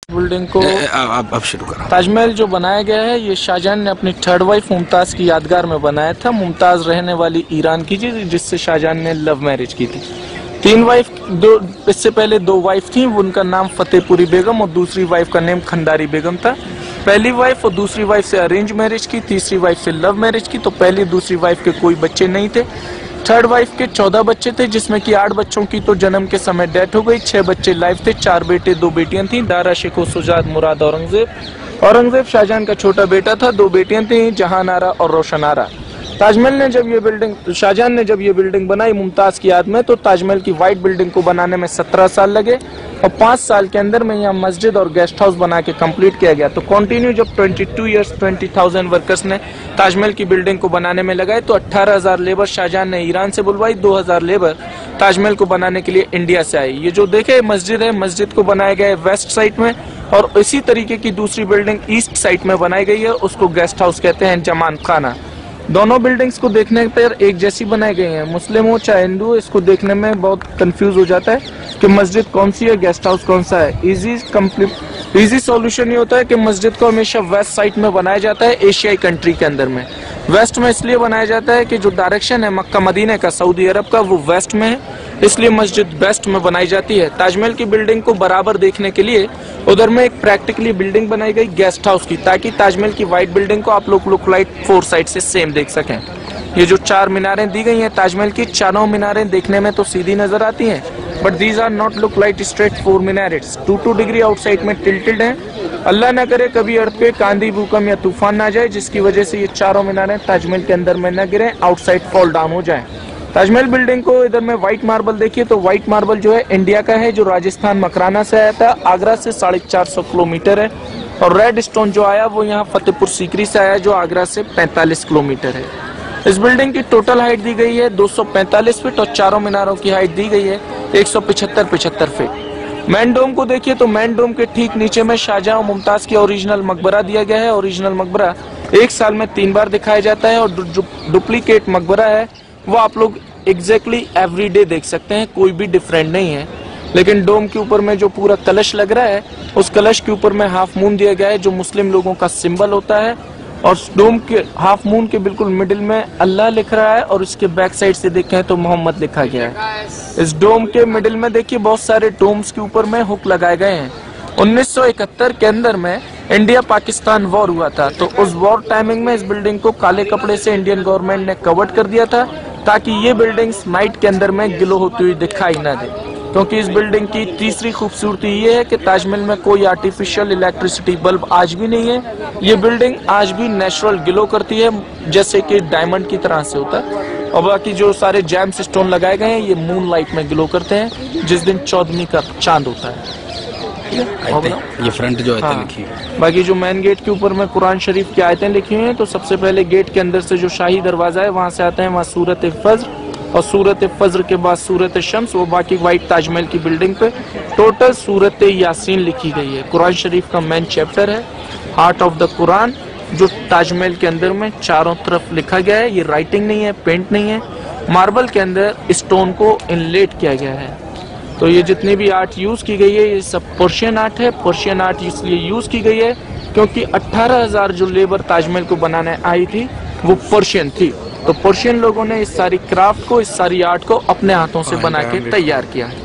Building को अब शुरू करो। ताजमहल जो बनाया गया है ये शाहजहां ने अपनी थर्ड वाइफ मुमताज की यादगार में बनाया था। मुमताज रहने वाली ईरान की थी जिससे शाहजहां ने लव मैरिज की थी। तीन वाइफ, इससे पहले दो वाइफ थी, उनका नाम फतेहपुरी बेगम और दूसरी वाइफ का नेम खंडारी बेगम था। पहली वाइफ और दूसरी वाइफ से अरेंज मैरिज की, तीसरी वाइफ से लव मैरिज की। तो पहली दूसरी वाइफ के कोई बच्चे नहीं थे। थर्ड वाइफ के 14 बच्चे थे जिसमें कि 8 बच्चों की तो जन्म के समय डेथ हो गई, 6 बच्चे लाइव थे, 4 बेटे 2 बेटियां थीं, दारा शिको सुजात मुराद औरंगजेब शाहजहां का छोटा बेटा था, 2 बेटियां थीं, जहान आरा और रोशन आरा। शाहजहां ने जब ये बिल्डिंग बनाई मुमताज की याद में, तो ताजमहल की व्हाइट बिल्डिंग को बनाने में 17 साल लगे और 5 साल के अंदर में यहाँ मस्जिद और गेस्ट हाउस बना के कंप्लीट किया गया। तो कंटिन्यू जब 22 ईयर्स 20,000 वर्कर्स ने ताजमहल की बिल्डिंग को बनाने में लगाए, तो 18,000 लेबर शाहजहां ने ईरान से बुलवाई, 2,000 लेबर ताजमहल को बनाने के लिए इंडिया से आई। ये जो देखे मस्जिद है, मस्जिद को बनाया गया है वेस्ट साइड में, और इसी तरीके की दूसरी बिल्डिंग ईस्ट साइड में बनाई गई है, उसको गेस्ट हाउस कहते हैं, जमान खाना। दोनों बिल्डिंग्स को देखने पर एक जैसी बनाई गई है। मुस्लिम हो चाहे हिंदू, इसको देखने में बहुत कंफ्यूज हो जाता है कि मस्जिद कौन सी है, गेस्ट हाउस कौन सा है। इजी सॉल्यूशन ये होता है कि मस्जिद को हमेशा वेस्ट साइड में बनाया जाता है एशियाई कंट्री के अंदर में। वेस्ट में इसलिए बनाया जाता है कि जो डायरेक्शन है मक्का मदीने का, सऊदी अरब का, वो वेस्ट में है, इसलिए मस्जिद वेस्ट में बनाई जाती है। ताजमहल की बिल्डिंग को बराबर देखने के लिए उधर में एक प्रैक्टिकली बिल्डिंग बनाई गई गेस्ट हाउस की, ताकि ताजमहल की व्हाइट बिल्डिंग को आप लोग लुक लाइक 4 साइड से सेम देख सकें। ये जो 4 मीनारें दी गई हैं ताजमहल की, चारों मीनारें देखने में तो सीधी नजर आती हैं, but these are not look like straight 4 minarets. 2 degree outside में टिल्टेड हैं। अल्लाह न करे कभी अर्थक्वेक, आंधी, भूकंप या तूफान ना जाए जिसकी वजह से ये चारों मीनारें ताजमहल के अंदर में न गिरे, आउटसाइड फॉल डाउन हो जाए। ताजमहल बिल्डिंग को इधर में व्हाइट मार्बल देखिए, तो व्हाइट मार्बल जो है इंडिया का है, जो राजस्थान मकराना से आया था, आगरा से 450 किलोमीटर है। और रेड स्टोन जो आया वो यहाँ फतेहपुर सीकरी से आया, जो आगरा से 45 किलोमीटर है। इस बिल्डिंग की टोटल हाइट दी गई है 245 फीट और चारों मीनारों की हाइट दी गई है 175 फीट। मैन डोम को देखिए, तो मैन डोम के ठीक नीचे में शाहजहां और मुमताज की ओरिजिनल मकबरा दिया गया है। ओरिजिनल मकबरा 1 साल में 3 बार दिखाया जाता है, और डुप्लीकेट मकबरा है वो आप लोग एग्जैक्टली एवरीडे देख सकते हैं, कोई भी डिफरेंट नहीं है। लेकिन डोम के ऊपर में जो पूरा कलश लग रहा है, उस कलश के ऊपर में हाफ मून दिया गया है, जो मुस्लिम लोगों का सिंबल होता है। और डोम के हाफ मून के बिल्कुल मिडिल में अल्लाह लिख रहा है, और उसके बैक साइड से देखें तो मोहम्मद लिखा गया है। इस डोम के मिडिल में देखिए बहुत सारे डोम्स के ऊपर में हुक लगाए गए हैं। 1971 के अंदर में इंडिया पाकिस्तान वॉर हुआ था, तो उस वॉर टाइमिंग में इस बिल्डिंग को काले कपड़े से इंडियन गवर्नमेंट ने कवर्ड कर दिया था, ताकि ये बिल्डिंग्स नाइट के अंदर में ग्लो होती हुई दिखाई ना दे। क्योंकि इस बिल्डिंग की तीसरी खूबसूरती ये है कि ताजमहल में कोई आर्टिफिशियल इलेक्ट्रिसिटी बल्ब आज भी नहीं है। ये बिल्डिंग आज भी नेचुरल ग्लो करती है, जैसे कि डायमंड की तरह से होता है। और बाकी जो सारे जैम्स स्टोन लगाए गए हैं ये मून लाइट में ग्लो करते हैं, जिस दिन 14वीं का चांद होता है। ये फ्रंट जो आयतें लिखी है। बाकी जो मेन गेट के ऊपर में कुरान शरीफ की आयतें लिखी हुई हैं, तो सबसे पहले गेट के अंदर से जो शाही दरवाजा है वहां से आते हैं, वहाँ सूरत फज्र, और सूरत फज्र के बाद सूरत शम्स, वो बाकी व्हाइट ताजमहल की बिल्डिंग पे टोटल सूरत यासीन लिखी गई है। कुरान शरीफ का मेन चैप्टर है, हार्ट ऑफ द कुरान, जो ताजमहल के अंदर में चारों तरफ लिखा गया है। ये राइटिंग नहीं है, पेंट नहीं है, मार्बल के अंदर स्टोन को इनलेट किया गया है। तो ये जितनी भी आर्ट यूज की गई है ये सब पर्शियन आर्ट है। पर्शियन आर्ट इसलिए यूज की गई है क्योंकि 18,000 जो लेबर ताजमहल को बनाने आई थी वो पर्शियन थी। तो पर्शियन लोगों ने इस सारी क्राफ्ट को, इस सारी आर्ट को अपने हाथों से बना के तैयार किया है।